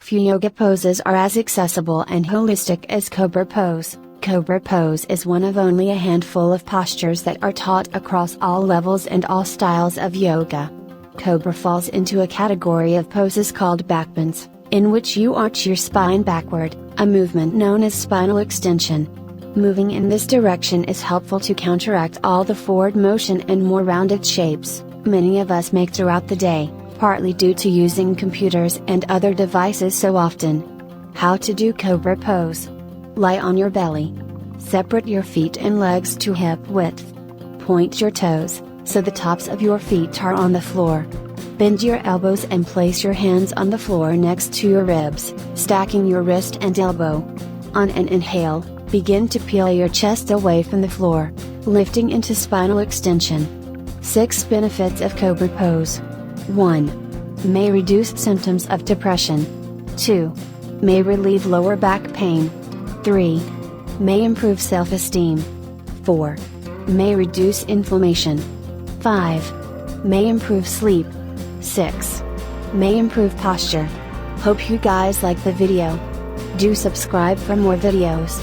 Few yoga poses are as accessible and holistic as Cobra pose. Cobra pose is one of only a handful of postures that are taught across all levels and all styles of yoga. Cobra falls into a category of poses called backbends, in which you arch your spine backward, a movement known as spinal extension. Moving in this direction is helpful to counteract all the forward motion and more rounded shapes many of us make throughout the day, partly due to using computers and other devices so often. How to do Cobra pose. Lie on your belly. Separate your feet and legs to hip width. Point your toes, so the tops of your feet are on the floor. Bend your elbows and place your hands on the floor next to your ribs, stacking your wrist and elbow. On an inhale, begin to peel your chest away from the floor, lifting into spinal extension. 6 benefits of Cobra pose. 1. May reduce symptoms of depression. 2. May relieve lower back pain. 3. May improve self-esteem. 4. May reduce inflammation. 5. May improve sleep. 6. May improve posture. Hope you guys like the video. Do subscribe for more videos.